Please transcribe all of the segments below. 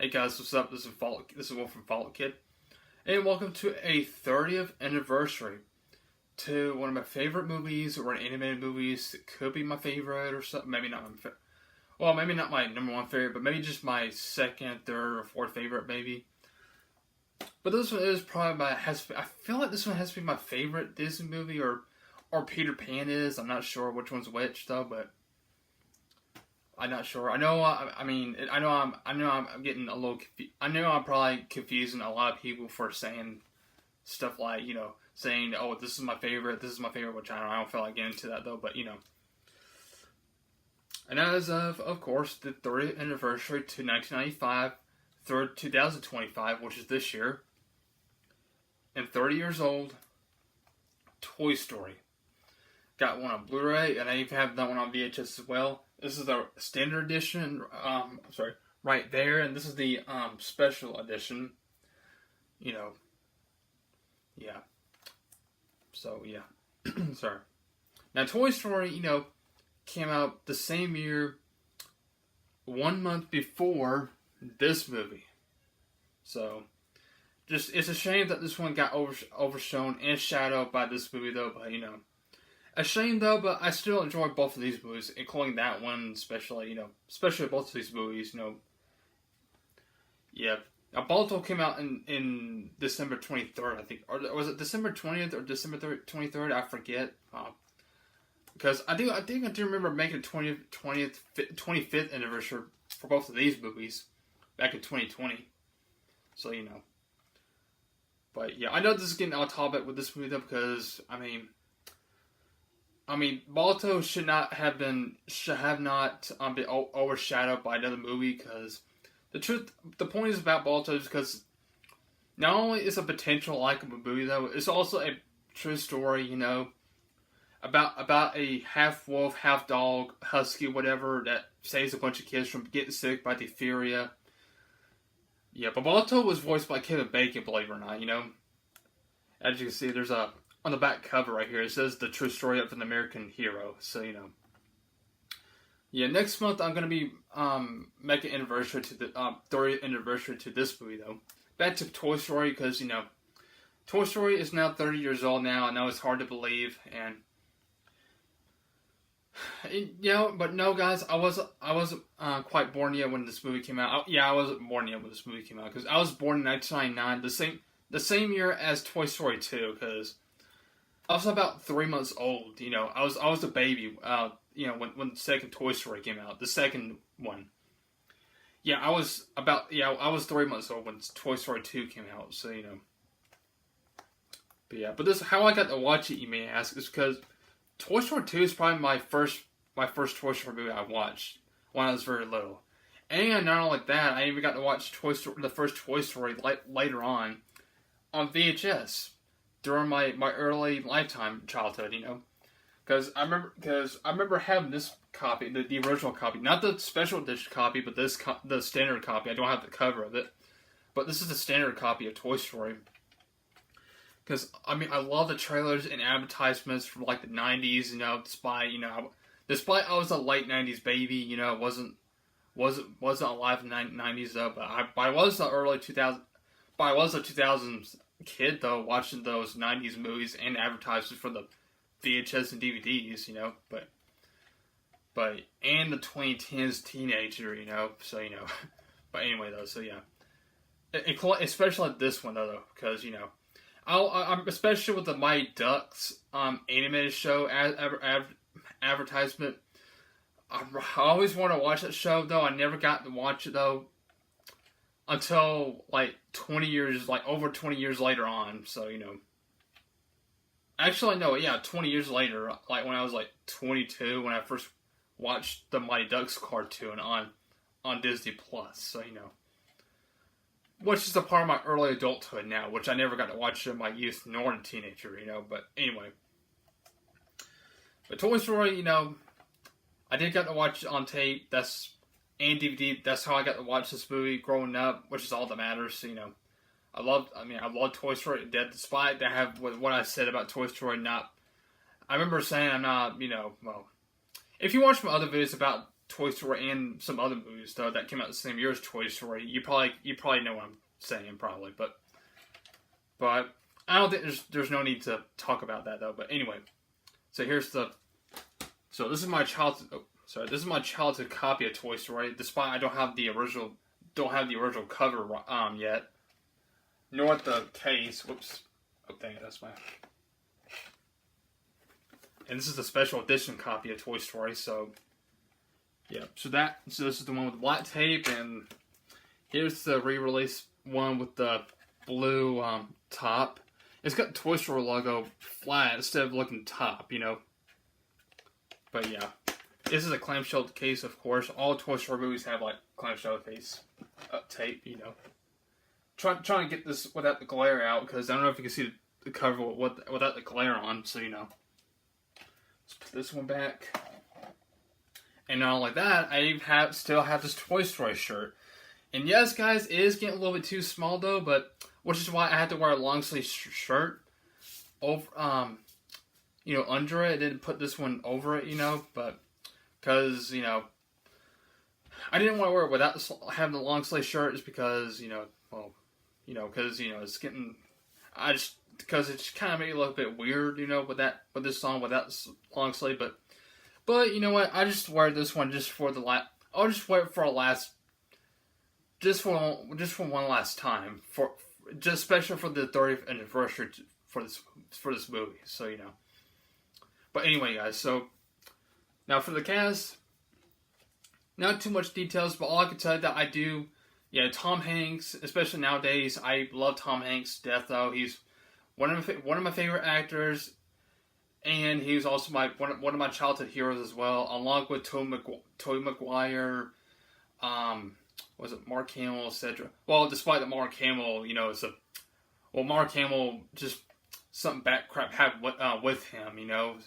Hey guys, what's up? This is Wolf from Fallout Kid, and welcome to a 30th anniversary to one of my favorite movies, or an animated movies. It could be my favorite, or something. Maybe not my well, maybe not my number one favorite, but maybe just my second, third, or fourth favorite, maybe. But this one is probably I feel like this one has to be my favorite Disney movie, or Peter Pan is. I'm not sure which one's which though, but I'm not sure. I know. I know. I'm getting a little. I know I'm probably confusing a lot of people for saying stuff like, saying, "Oh, this is my favorite. This is my favorite," which I don't feel like getting into that though. But and as of course, the 30th anniversary to 1995, 2025, which is this year, and 30 years old. Toy Story. Got one on Blu-ray, and I even have that one on VHS as well. This is the standard edition, right there, and this is the special edition. Yeah. So, yeah. Sorry. Now, Toy Story, came out the same year, 1 month before this movie. So, it's a shame that this one got overshone and shadowed by this movie, though, but, a shame though, but I still enjoy both of these movies, including that one especially, especially both of these movies, Yeah. Now, Balto came out in December 23rd, I think. Or was it December 20th or December 23rd? I forget. Because I do remember making 25th anniversary for both of these movies back in 2020. So, But, yeah, I know this is getting off topic with this movie, though, because, Balto should have not been overshadowed by another movie, because the point is about Balto is because not only is a potential likable movie though, it's also a true story, about a half wolf, half dog, husky, whatever, that saves a bunch of kids from getting sick by diphtheria. Yeah, but Balto was voiced by Kevin Bacon, believe it or not, As you can see, there's on the back cover right here, it says the true story of an American hero. So, Yeah, next month I'm going to be making anniversary to the 30th anniversary to this movie, though. Back to Toy Story, because, Toy Story is now 30 years old now. I know it's hard to believe, and but no, guys, I wasn't quite born yet when this movie came out. I wasn't born yet when this movie came out, because I was born in 1999, the same year as Toy Story 2, because I was about 3 months old. I was a baby. When the second Toy Story came out, the second one. I was 3 months old when Toy Story 2 came out. So but this how I got to watch it, you may ask, is because Toy Story 2 is probably my first Toy Story movie I watched when I was very little. And not only that, I even got to watch the first Toy Story later on VHS during my early childhood, because I remember having this copy, the original copy, not the special edition copy, but the standard copy. I don't have the cover of it, but this is the standard copy of Toy Story. Because I love the trailers and advertisements from like the '90s, despite I was a late '90s baby, wasn't alive in the '90s though, but I was the early 2000s. But I was a 2000s kid, though, watching those 90s movies and advertisements for the VHS and DVDs, and the 2010s teenager, so, but anyway, though, so, yeah. Especially this one, though, because, I'm especially with the Mighty Ducks animated show advertisement. I always want to watch that show, though. I never got to watch it, though, until, over 20 years later on, so, Actually, no, 20 years later, when I was, 22, when I first watched the Mighty Ducks cartoon on Disney+, so, which is a part of my early adulthood now, which I never got to watch in my youth nor in teenager, but anyway. But Toy Story, I did get to watch it on tape, and DVD. That's how I got to watch this movie growing up, which is all that matters. So, I love Toy Story to death, despite I have what I said about Toy Story. I remember saying I'm not, well, if you watch my other videos about Toy Story and some other movies though that came out the same year as Toy Story. You probably know what I'm saying, probably, but I don't think there's no need to talk about that though. But anyway, so this is my this is my childhood copy of Toy Story. Despite I don't have the original cover yet, nor the case. Whoops, oh dang it, that's my. And this is the special edition copy of Toy Story. So yeah, so this is the one with the black tape, and here's the re-release one with the blue top. It's got the Toy Story logo flat instead of looking top, you know. But yeah, this is a clamshell case, of course. All Toy Story movies have like clamshell case tape, you know. Trying to get this without the glare out, because I don't know if you can see the cover without the glare on, so you know. Let's put this one back. And not only that, I still have this Toy Story shirt. And yes, guys, it is getting a little bit too small though, but which is why I had to wear a long sleeve shirt over, you know, under it. I didn't put this one over it, you know, but because you know, I didn't want to wear it without having the long sleeve shirt, just because you know, well, you know, because you know it's getting, because it's kind of made it look a bit weird, you know, with this song without long sleeve, but you know what? I just wear this one just for the last. I'll just wear it for a last. Just for one last time, just special for the 30th anniversary for this movie. So you know. But anyway, guys. So now for the cast, not too much details, but all I can tell you that I do. Yeah, Tom Hanks, especially nowadays, I love Tom Hanks' death. Though he's one of my favorite actors, and he was also one of my childhood heroes as well, along with Tobey Maguire. Was it Mark Hamill, etc.? Well, despite that Mark Hamill, you know, Mark Hamill just something bad crap happened with him, you know.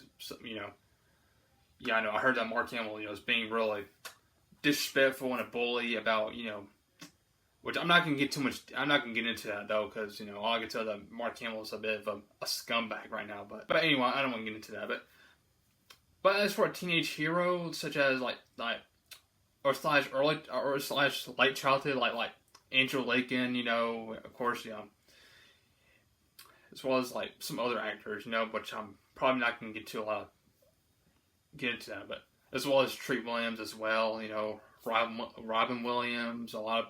Yeah, I know. I heard that Mark Hamill, you know, is being really disrespectful and a bully about, you know, which I'm not gonna get into that though, because you know, all I can tell that Mark Hamill is a bit of a scumbag right now. But anyway, I don't want to get into that. But as for a teenage hero, such as like. Or slash late childhood, like Andrew Lincoln, you know, of course, you know, as well as like some other actors, you know, which I'm probably not going to get into that, but as well as Treat Williams as well, you know, Robin Williams, I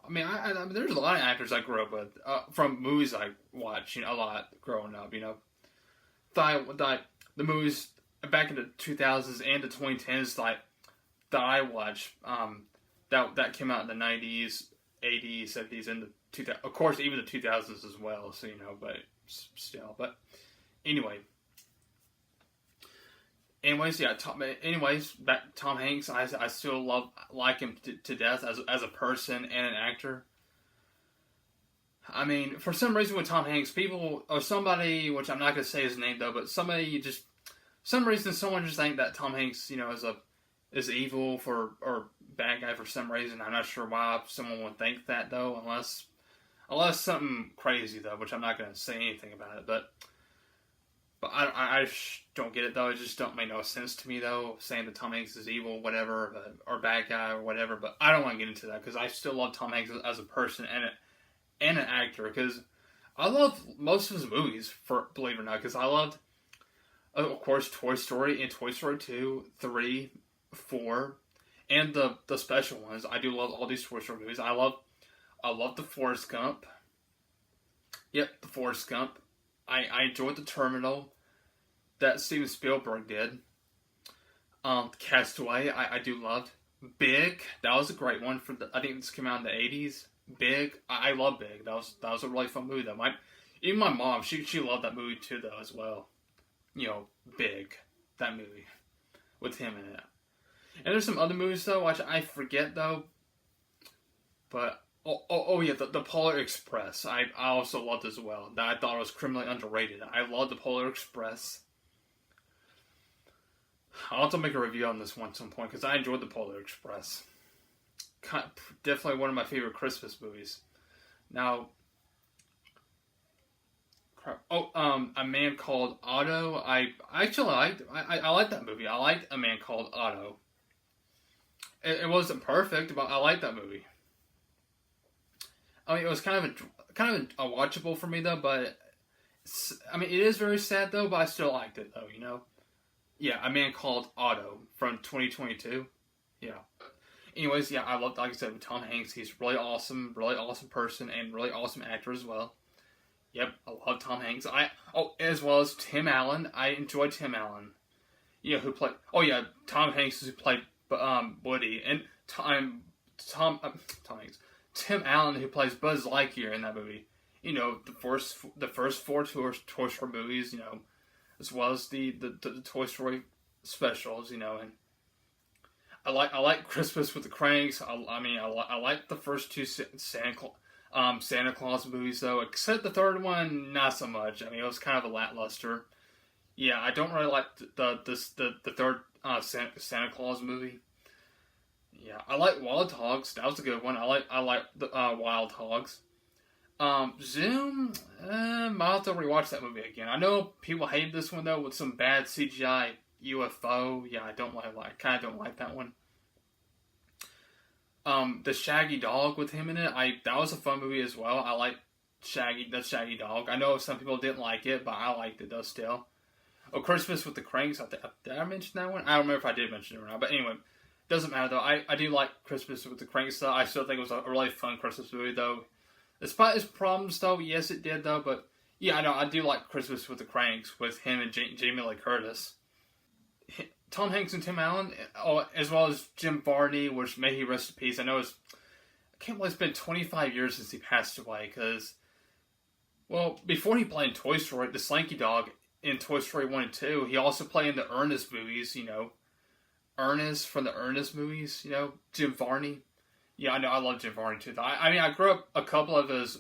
mean, there's a lot of actors I grew up with from movies I watched, you know, a lot growing up, you know, the movies back in the 2000s and the 2010s, like. That I watched, that came out in the 90s, 80s, 70s, and the 2000s. Of course, even the 2000s as well. So you know, but still. But anyways, yeah. Back Tom Hanks. I still like him to death as a person and an actor. I mean, for some reason with Tom Hanks, people or somebody, which I'm not gonna say his name though, but someone just think that Tom Hanks, you know, is evil or bad guy for some reason. I'm not sure why someone would think that though, unless something crazy though, which I'm not going to say anything about it. But I just don't get it though. It just don't make no sense to me though, saying that Tom Hanks is evil, whatever, or bad guy or whatever. But I don't want to get into that because I still love Tom Hanks as a person and an actor, because I love most of his movies, believe it or not, because I loved, of course, Toy Story and Toy Story 2, 3. 4, and the special ones. I do love all these Toy Story movies. I love the Forrest Gump. Yep, the Forrest Gump. I enjoyed the Terminal that Steven Spielberg did. Castaway, I do love. Big, that was a great one I think this came out in the 80s. Big, I love Big. That was a really fun movie though. Even my mom, she loved that movie too though as well. You know, Big, that movie with him in it. And there's some other movies though, which I forget though. But yeah, the Polar Express. I also loved as well. That I thought it was criminally underrated. I love the Polar Express. I'll have to make a review on this one at some point because I enjoyed the Polar Express. Definitely one of my favorite Christmas movies. Now, A Man Called Otto. I like that movie. I liked A Man Called Otto. It wasn't perfect, but I liked that movie. I mean, it was kind of a watchable for me though, but I mean, it is very sad though, but I still liked it though. Yeah, A Man Called Otto from 2022. Yeah. Anyways, yeah, I love, like I said, with Tom Hanks. He's really awesome person, and really awesome actor as well. Yep, I love Tom Hanks. As well as Tim Allen. I enjoy Tim Allen. Yeah, who played? Oh yeah, Tom Hanks who played Woody, and Tom Hanks, Tim Allen who plays Buzz Lightyear in that movie. The first four Toy Story movies. As well as the Toy Story specials. And I like Christmas with the Cranks. I like the first two Santa Claus movies though, except the third one not so much. I mean, it was kind of a lackluster. Yeah, I don't really like the third Santa Claus movie. Yeah, I like Wild Hogs. That was a good one. I like the Wild Hogs. Zoom. I'll have to rewatch that movie again. I know people hated this one though with some bad CGI UFO. Yeah, I kind of don't like that one. The Shaggy Dog with him in it. That was a fun movie as well. I like the Shaggy Dog. I know some people didn't like it, but I liked it though still. Oh, Christmas with the Cranks. Did I mention that one? I don't remember if I did mention it or not. But anyway, doesn't matter though. I do like Christmas with the Cranks though. I still think it was a really fun Christmas movie though. Despite its problems though, yes it did though. But yeah, I know I do like Christmas with the Cranks with him and Jamie Lee Curtis. Tom Hanks and Tim Allen, as well as Jim Varney, which may he rest in peace. I can't believe it's been 25 years since he passed away. Because, well, before he played in Toy Story, the Slinky Dog in Toy Story 1 and 2, he also played in the Ernest movies, Ernest from the Ernest movies, Jim Varney. Yeah, I know, I love Jim Varney too. I grew up a couple of his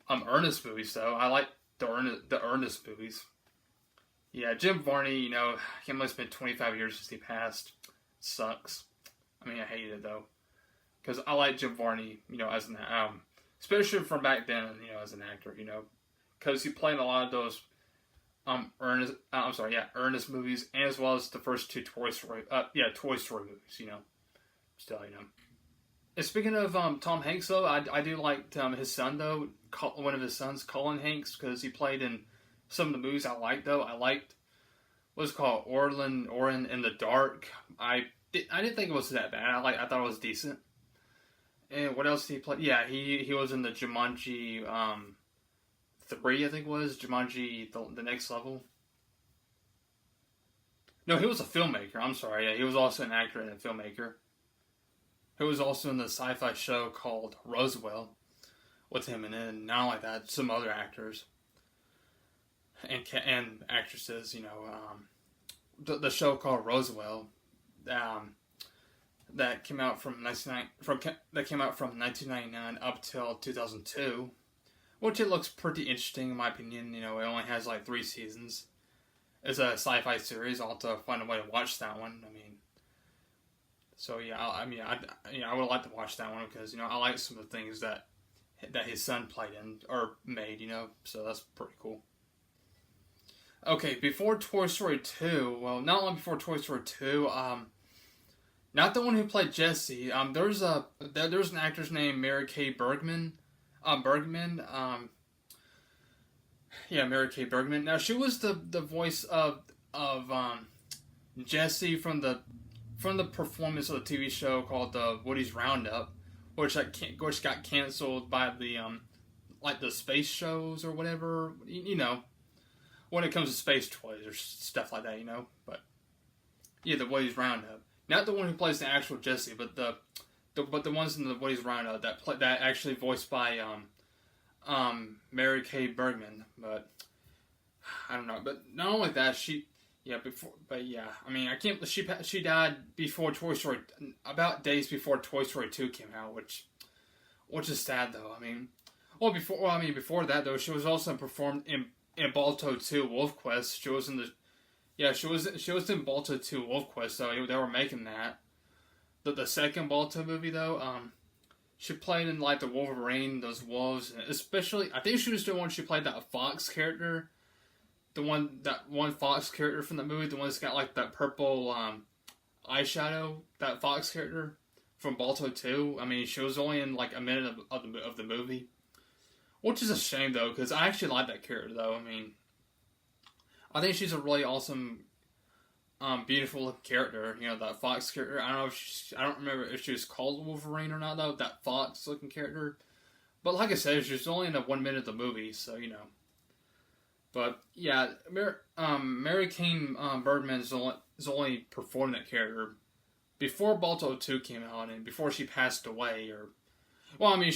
Ernest movies, though. I like the Ernest movies. Yeah, Jim Varney, I can't believe it's been 25 years since he passed. Sucks. I mean, I hate it though, because I like Jim Varney, as an especially from back then, as an actor, because he played in a lot of those Ernest movies, and as well as the first two Toy Story movies, still, And speaking of Tom Hanks though, I do like his son though, one of his sons, Colin Hanks, because he played in some of the movies I liked though. I liked what's it called, Orin in the Dark. I didn't think it was that bad. I thought it was decent. And what else did he play? Yeah, he was in the Jumanji 3, I think it was Jumanji the Next Level. No, he was a filmmaker. I'm sorry. Yeah, he was also an actor and a filmmaker. He was also in the sci-fi show called Roswell with him, and not only that, some other actors and actresses. The show called Roswell, that came out from 1999 up till 2002, which it looks pretty interesting in my opinion. It only has like 3 seasons. It's a sci-fi series. I'll have to find a way to watch that one. So yeah, I would like to watch that one because I like some of the things that his son played in or made. So that's pretty cool. Okay, before Toy Story 2, well, not long before Toy Story 2, not the one who played Jessie. There's an actress named Mary Kay Bergman. Mary Kay Bergman. Now she was the voice of Jessie from the performance of the TV show called Woody's Roundup, which got canceled by the the space shows or whatever. When it comes to space toys or stuff like that, But yeah, the Woody's Roundup. Not the one who plays the actual Jessie, but the ones in the Woody's Roundup that actually voiced by Mary Kay Bergman. But I don't know. But not only that, she died before Toy Story, about days before Toy Story 2 came out, which is sad though. Before that though, she was also performed in Balto 2 Wolf Quest. She was in Balto 2 Wolf Quest, so they were making that. The second Balto movie though, she played in the Wolverine, those wolves, especially I think she was the one she played that Fox character. That one Fox character from the movie, the one that's got that purple eyeshadow, that Fox character from Balto 2. I mean, she was only in like a minute of the movie, which is a shame though, because I actually like that character though. I mean, I think she's a really awesome, beautiful character. You know, that Fox character. I don't know if I don't remember if she was called Wolverine or not though. That Fox looking character. But like I said, she's only in a 1 minute of the movie, so you know. But yeah, Mary Kane Bergman is only performed that character before Balto 2 came out and before she passed away. Or, well, I mean,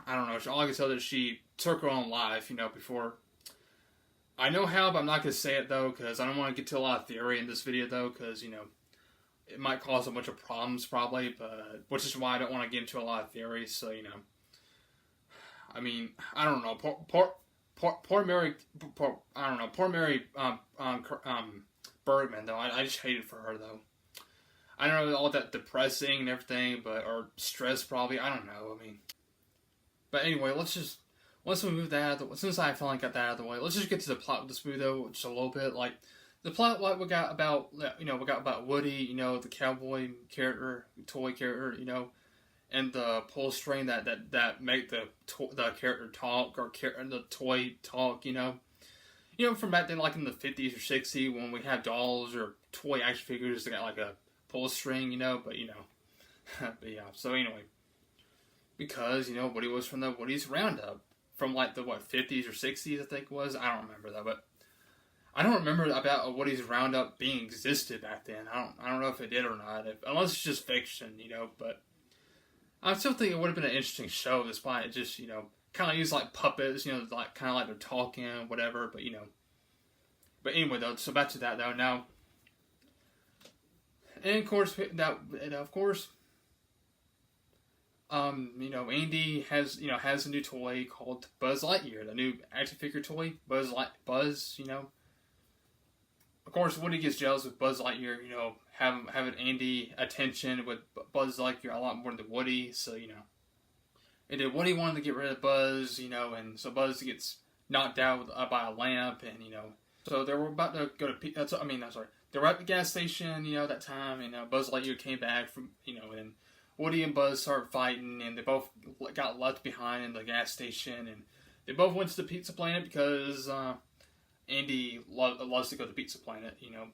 I don't know. All I can tell is she took her own life, you know, before. I know how, but I'm not going to say it though, because I don't want to get to a lot of theory in this video though, because, you know, it might cause a bunch of problems probably, but which is why I don't want to get into a lot of theories, so, you know. I mean, I don't know. Poor Mary. I don't know. Poor Mary. Bergman though. I just hated for her though. I don't know, all that depressing and everything, but or stress probably. I don't know. I mean, but anyway, let's just once we move that out of the, since I finally got that out of the way, let's just get to the plot of this movie though, just a little bit. Like the plot, what we got about, you know, we got about Woody, you know, the cowboy character, toy character, you know. And the pull string that make the character talk or the toy talk, you know, from back then, like in the 50s or 60s, when we have dolls or toy action figures that got like a pull string, you know. But you know, but yeah. So anyway, because you know Woody was from the Woody's Roundup from like the 50s or 60s, I think it was. I don't remember that, but I don't remember about a Woody's Roundup being existed back then. I don't know if it did or not, unless it's just fiction, you know, but. I still think it would have been an interesting show, despite it just, you know, kind of use like puppets, you know, like kind of like they're talking, whatever. But you know, but anyway, though. So back to that though. Now, and of course, you know, Andy has a new toy called Buzz Lightyear, the new action figure toy, Buzz. You know, of course, Woody gets jealous with Buzz Lightyear, you know, having Andy attention with Buzz Lightyear a lot more than Woody, so, you know. And then Woody wanted to get rid of Buzz, you know, and so Buzz gets knocked out by a lamp, and, you know. So they were about to go to, they were at the gas station, you know, that time, and Buzz Lightyear came back from, you know, and Woody and Buzz started fighting, and they both got left behind in the gas station, and they both went to the Pizza Planet because, Andy loves to go to Pizza Planet, you know.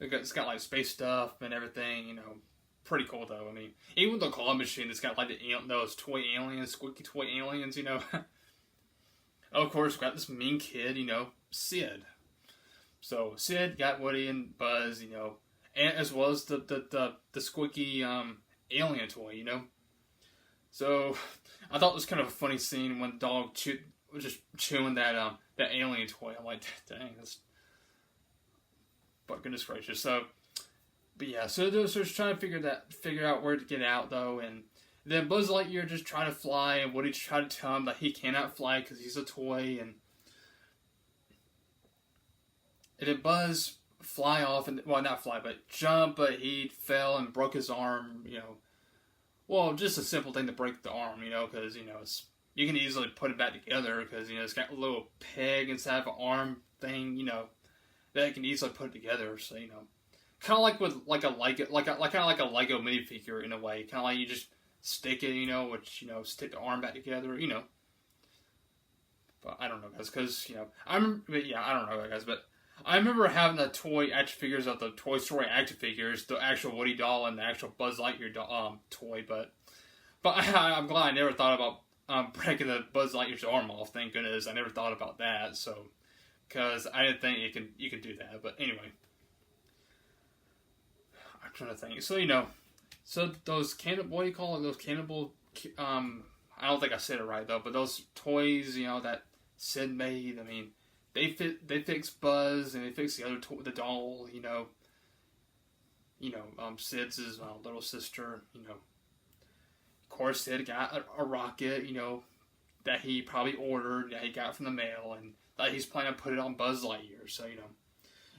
It's got like space stuff and everything, you know. Pretty cool though. I mean, even the claw machine, it's got like those toy aliens, squeaky toy aliens, you know. Of course, we got this mean kid, you know, Sid. So Sid got Woody and Buzz, you know, and as well as the squeaky alien toy, you know. So I thought it was kind of a funny scene when the dog was just chewing that alien toy. I'm like, dang, that's. But goodness gracious. So, but yeah, so they're just trying to figure out where to get out though, and then Buzz Lightyear just trying to fly, and Woody tried to tell him that he cannot fly because he's a toy, and then Buzz fly off and not fly, but jump, but he fell and broke his arm. You know, well, just a simple thing to break the arm, you know, because you know you can easily put it back together because you know it's got a little peg inside of an arm thing, you know. That can easily put together, so you know, kind of like with like a Lego minifigure in a way. Kind of like you just stick it, you know, stick the arm back together, you know. But I don't know, guys, because you know, I don't know, guys, but I remember having the toy action figures of the Toy Story action figures, the actual Woody doll and the actual Buzz Lightyear toy, but I'm glad I never thought about breaking the Buzz Lightyear's arm off. Thank goodness, I never thought about that. So. Because I didn't think you could do that, but anyway, I'm trying to think. So you know, those what do you call it? Those cannibal. I don't think I said it right though, but those toys, you know, that Sid made. I mean, they fix Buzz and they fix the other the doll. You know, Sid's his little sister. You know, of course, Sid got a rocket. You know, that he probably ordered, that he got from the mail, and that he's planning to put it on Buzz Lightyear, so you know.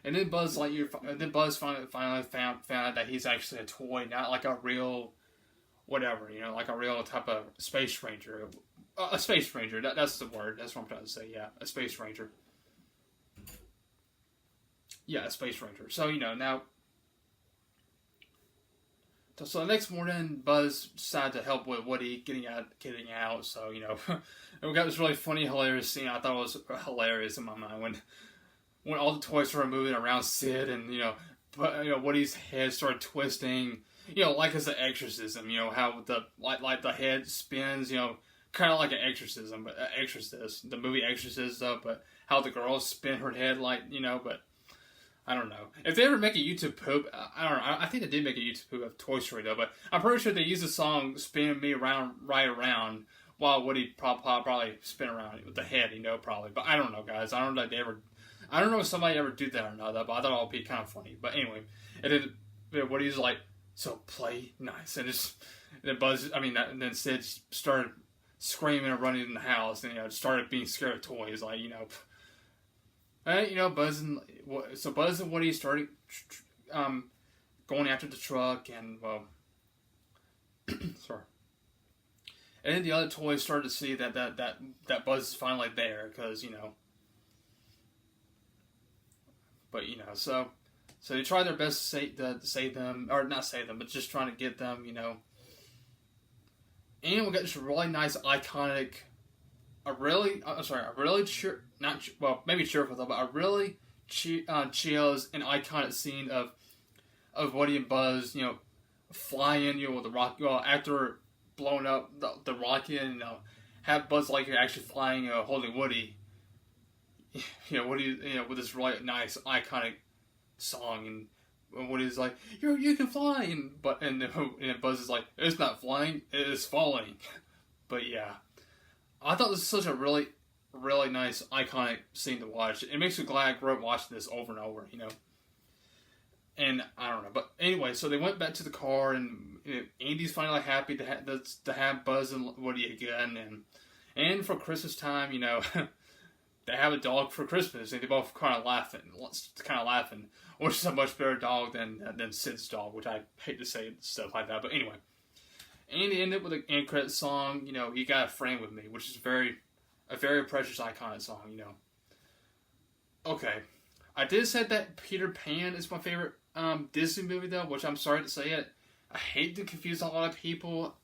And then Buzz finally found out that he's actually a toy, not like a real, whatever, you know, like a real type of space ranger. A space ranger, that's the word, that's what I'm trying to say, yeah, a space ranger. Yeah, a space ranger. So, you know, now, So the next morning, Buzz decided to help with Woody getting out. So and we got this really funny, hilarious scene. I thought it was hilarious in my mind when all the toys started moving around Sid, and Woody's head started twisting. Like it's an exorcism. How the head spins. Kind of like an exorcism, but Exorcist, the movie Exorcist, though. But how the girl spin her head, but. I don't know. If they ever make a YouTube poop, I don't know. I think they did make a YouTube poop of Toy Story, though, but I'm pretty sure they used the song Spin Me Around, Right Around, while Woody probably spin around with the head, probably. But I don't know, guys. I don't know if somebody ever do that or not, but I thought it would be kind of funny. But anyway, and then Woody's like, so play nice. And then Sid started screaming and running in the house, and, started being scared of toys, Buzz and Woody started going after the truck, and sorry. And then the other toys started to see that Buzz is finally there, because so they tried their best to save them, or not save them, but just trying to get them, And we got this really nice, iconic. Maybe cheerful though, but a really chills and iconic scene of Woody and Buzz, flying, with the rocket, after blowing up the rocket, and have Buzz Lightyear actually flying, holding Woody, Woody, with this really nice iconic song, and Woody's like, you can fly, and Buzz is like, it's not flying, it is falling, but yeah. I thought this was such a really, really nice, iconic scene to watch. It makes me glad I grew up watching this over and over, And I don't know, but anyway, so they went back to the car, and Andy's finally happy to have Buzz and Woody again, and for Christmas time, they have a dog for Christmas, and they both kind of laughing, which is a much better dog than Sid's dog, which I hate to say stuff like that, but anyway. And he ended with an end credit song, You Got a Friend with Me, which is a very precious, iconic song, Okay. I did say that Peter Pan is my favorite Disney movie, though, which I'm sorry to say it. I hate to confuse a lot of people.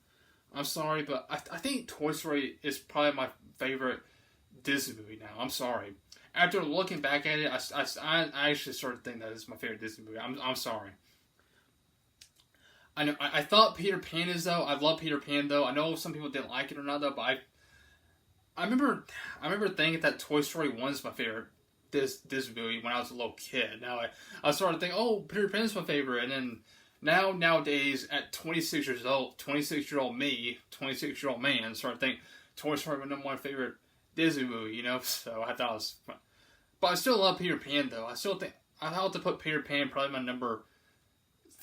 I'm sorry, but I think Toy Story is probably my favorite Disney movie now. I'm sorry. After looking back at it, I actually started thinking that it's my favorite Disney movie. I'm sorry. I know. I thought Peter Pan is, though. I love Peter Pan, though. I know some people didn't like it or not, though. But I remember thinking that Toy Story 1 is my favorite Disney movie when I was a little kid. Now I started thinking, oh, Peter Pan is my favorite, and then nowadays at 26-year-old me, 26-year-old man, started thinking Toy Story was my favorite Disney movie. So I thought it was fun. But I still love Peter Pan, though. I still think I'd have to put Peter Pan probably my number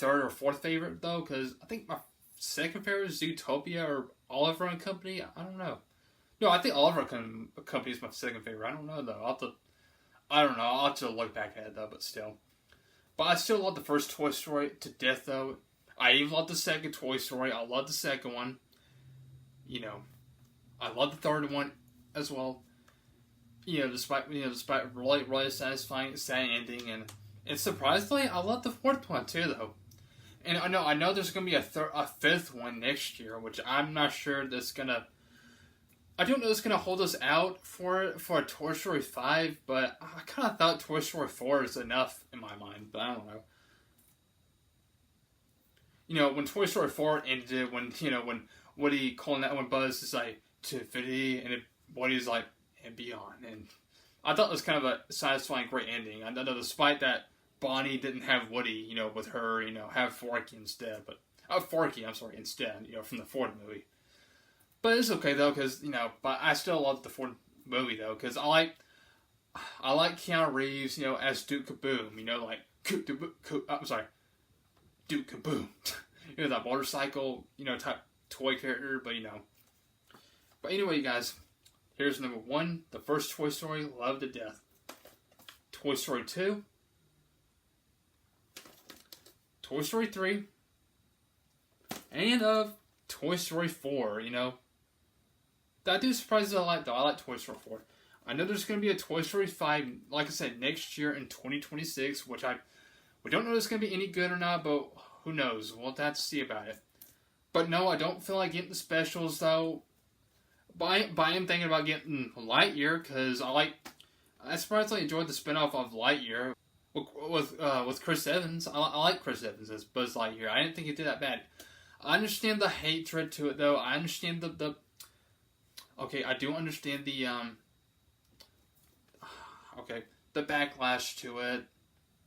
3rd or 4th favorite, though, because I think my second favorite is Zootopia or Oliver and Company. I don't know. No, I think Oliver and Company is my second favorite. I don't know, though. I'll have to look back at it, though, but still. But I still love the first Toy Story to death, though. I even love the second Toy Story. I love the second one. I love the third one as well. Despite really, really satisfying, sad ending, and surprisingly, I love the fourth one too, though. And I know there's gonna be a fifth one next year, which I'm not sure that's gonna. I don't know it's gonna hold us out for a Toy Story 5, but I kind of thought Toy Story 4 is enough in my mind, but I don't know. When Toy Story 4 ended, when Woody calling that when Buzz is like to infinity, and Woody's like and beyond, and I thought it was kind of a satisfying, great ending. I know despite that Bonnie didn't have Woody, with her, have Forky instead, instead, from the fourth movie. But it's okay though, because but I still love the fourth movie though, because I like Keanu Reeves, as Duke Kaboom, Duke Kaboom, that motorcycle, type toy character, but But anyway, you guys, here's number 1, the first Toy Story, loved to death. Toy Story 2. Toy Story 3. And Toy Story 4, That do surprises I like, though. I like Toy Story 4. I know there's going to be a Toy Story 5, like I said, next year in 2026, which we don't know if it's going to be any good or not, but who knows? We'll have to see about it. But no, I don't feel like getting the specials though. But I am thinking about getting Lightyear because I surprisingly enjoyed the spinoff of Lightyear with Chris Evans. I like Chris Evans as Buzz Lightyear. I didn't think he did that bad. I understand the hatred to it though. I understand the okay, I do understand the the backlash to it.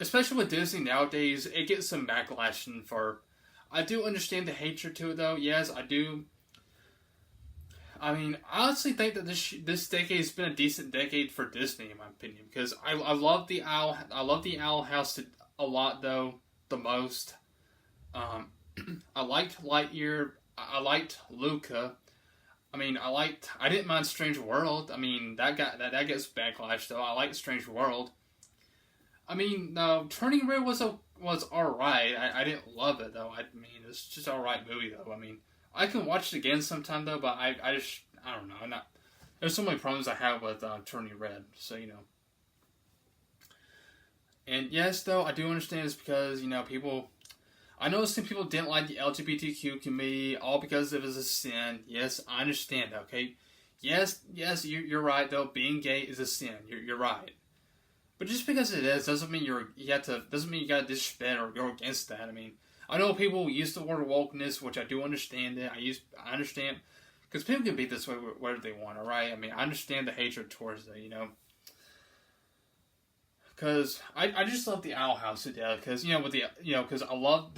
Especially with Disney nowadays, it gets some backlash for. I do understand the hatred to it though. Yes, I do. I mean, I honestly think that this decade has been a decent decade for Disney, in my opinion, because I love the Owl. I love the Owl House a lot, though, the most. I liked Lightyear. I liked Luca. I mean, I didn't mind Strange World. I mean, that gets backlash though. I liked Strange World. I mean, no, Turning Red was alright. I didn't love it though. I mean, it's just an alright movie though. I mean. I can watch it again sometime though, but I don't know. There's so many problems I have with Turning Red, so you know. And yes, though I do understand it's because people. I know some people didn't like the LGBTQ community all because it was a sin. Yes, I understand. Okay, yes, you're right though. Being gay is a sin. You're right. But just because it is doesn't mean you gotta disrespect or go against that. I mean. I know people use the word wokeness, which I do understand it. I understand, because people can be this way whatever they want, alright? I mean, I understand the hatred towards it, Because I just love the Owl House to death, because, because I love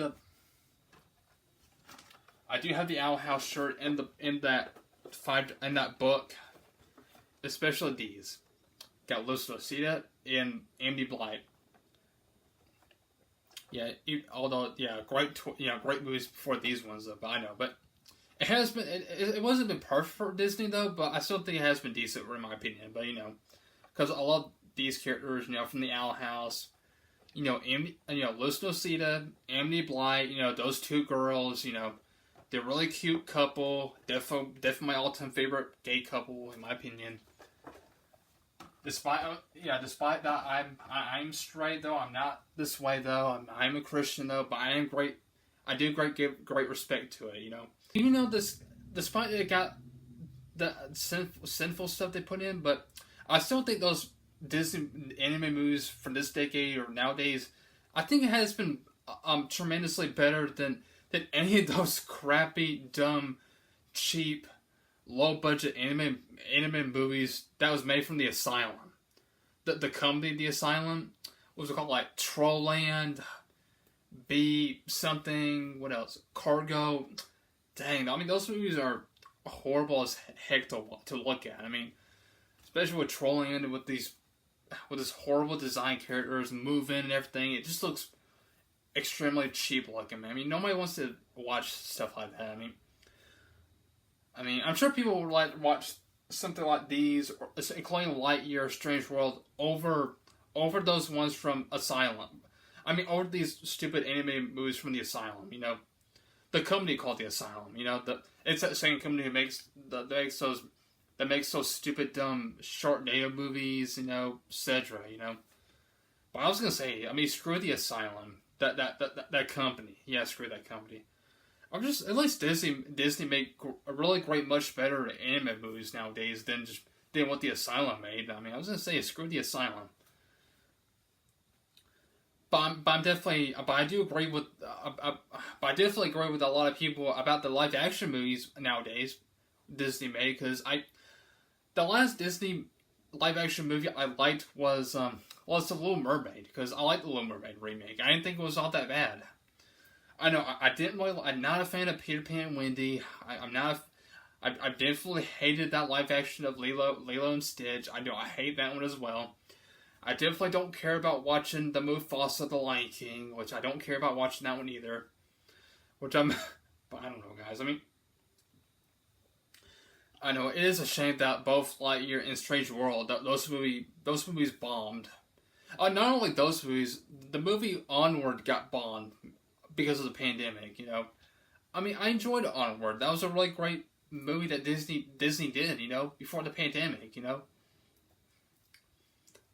I do have the Owl House shirt in that book, especially these. Got Los Losita and Amity Blight. Yeah, great movies before these ones though. But I know, but it has been. It wasn't been perfect for Disney though, but I still think it has been decent in my opinion. But because I love these characters, from the Owl House, Los Nocita, Amity Blight, those two girls, they're a really cute couple. Definitely my all-time favorite gay couple in my opinion. Despite that I'm straight though, I'm not this way though. I'm a Christian though, but I am great. I do give great respect to it, Even though despite it got the sinful stuff they put in, but I still think those Disney anime movies from this decade or nowadays, I think it has been tremendously better than any of those crappy, dumb, cheap, low-budget anime movies that was made from the Asylum. The company, the Asylum, what was it called? Like Trollland, B something, what else? Cargo. Dang, I mean those movies are horrible as heck to look at. I mean, especially with Trollland with this horrible design characters moving and everything, it just looks extremely cheap looking. Man. I mean, nobody wants to watch stuff like that. I mean, I'm sure people would like to watch something like these, including Lightyear, Strange World, over those ones from Asylum. I mean, over these stupid anime movies from the Asylum. The company called the Asylum. It's that same company that makes those stupid, dumb Sharknado movies. Etc. But I was gonna say, I mean, screw the Asylum. That company. Yeah, screw that company. At least Disney make a really great, much better anime movies nowadays than what the Asylum made. I mean, I was gonna say screw the Asylum, but I do agree with a lot of people about the live action movies nowadays Disney made, because the last Disney live action movie I liked was The Little Mermaid, because I liked the Little Mermaid remake. I didn't think it was all that bad. I know I'm not a fan of Peter Pan and Wendy. I definitely hated that live action of Lilo and Stitch. I know I hate that one as well. I definitely don't care about watching the Mufasa The Lion King, which I don't care about watching that one either. But I don't know, guys. I mean, I know it is a shame that both Lightyear and Strange World, those movies bombed. Not only those movies, the movie Onward got bombed because of the pandemic. I mean, I enjoyed Onward. That was a really great movie that Disney did. Before the pandemic.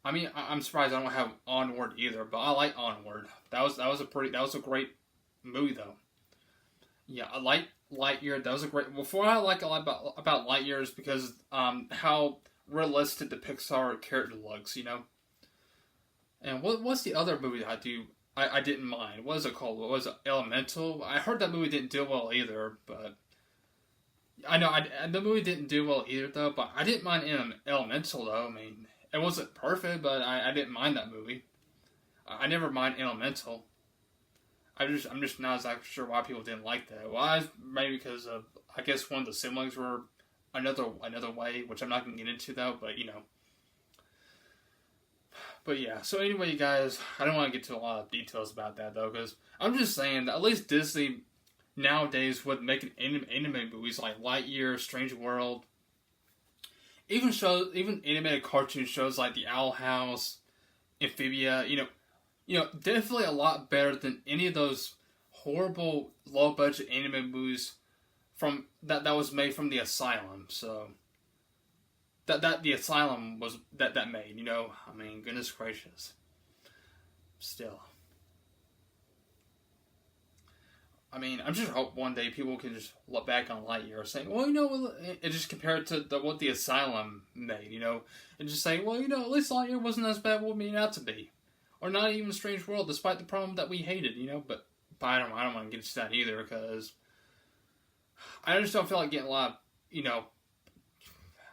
I mean, I'm surprised I don't have Onward either, but I like Onward. That was a great movie though. Yeah, I like Lightyear. That was a great. Before I like a lot about Lightyear is because how realistic the Pixar character looks, you know. And what's the other movie that I didn't mind? What is it called? What was it? Elemental. I heard that movie didn't do well either, but I know the movie didn't do well either though. But I didn't mind Elemental though. I mean, it wasn't perfect, but I didn't mind that movie. I never mind Elemental. I'm just not exactly sure why people didn't like that. Well, maybe because of, I guess one of the siblings were another way, which I'm not gonna get into though. But you know. But yeah. So anyway, you guys, I don't want to get to a lot of details about that though, because I'm just saying that at least Disney nowadays would make anime movies like Lightyear, Strange World, even animated cartoon shows like The Owl House, Amphibia. Definitely a lot better than any of those horrible low budget anime movies from that was made from the Asylum. So that the Asylum was that made. I mean, goodness gracious. Still, I mean, I just hope one day people can just look back on Lightyear saying, well, and just compare it to what the Asylum made, and just say, well, at least Lightyear wasn't as bad as what it made out to be. Or not even Strange World, despite the problem that we hated, but I don't want to get into that either, because I just don't feel like getting a lot of,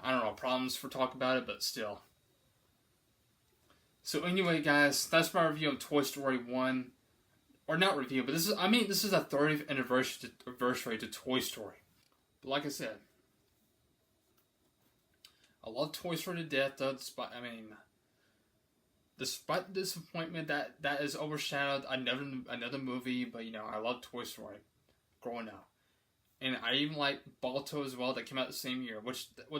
I don't know, problems for talk about it, but still. So anyway, guys, that's my review of Toy Story 1. Or not review, but this is a 30th anniversary to Toy Story. But like I said, I love Toy Story to death, though, despite the disappointment that is overshadowed another movie, but I love Toy Story growing up. And I even like Balto as well, that came out the same year,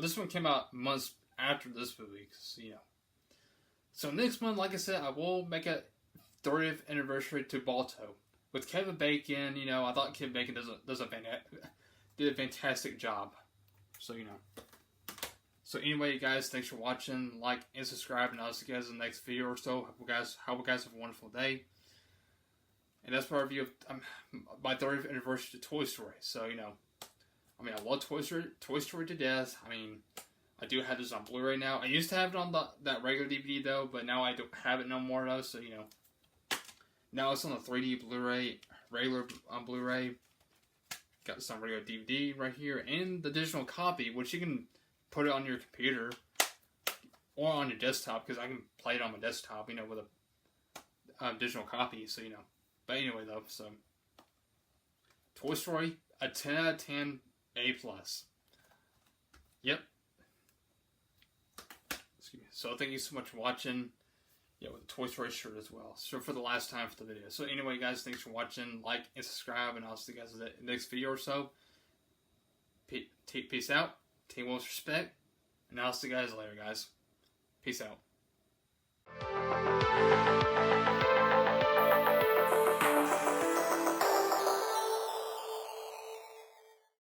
this one came out months after this movie, So next month, like I said, I will make a 30th anniversary to Balto with Kevin Bacon. I thought Kevin Bacon did a fantastic job. So anyway, guys, thanks for watching. Like and subscribe, and I'll see you guys in the next video or so. Hope you guys have a wonderful day. And that's my review of my 30th anniversary to Toy Story. So I love Toy Story to death. I do have this on Blu-ray now. I used to have it on that regular DVD though, but now I don't have it no more though. So now it's on the 3D Blu-ray, regular on Blu-ray. Got this on regular DVD right here, and the digital copy, which you can put it on your computer or on your desktop, because I can play it on my desktop, with a digital copy. So but anyway though, so Toy Story, a 10 out of 10, A+. Yep. Excuse me. So thank you so much for watching. Yeah, with the Toy Story shirt as well. So for the last time for the video. So anyway, guys, thanks for watching. Like and subscribe, and I'll see you guys in the next video or so. Peace out. Take most respect. And I'll see you guys later, guys. Peace out.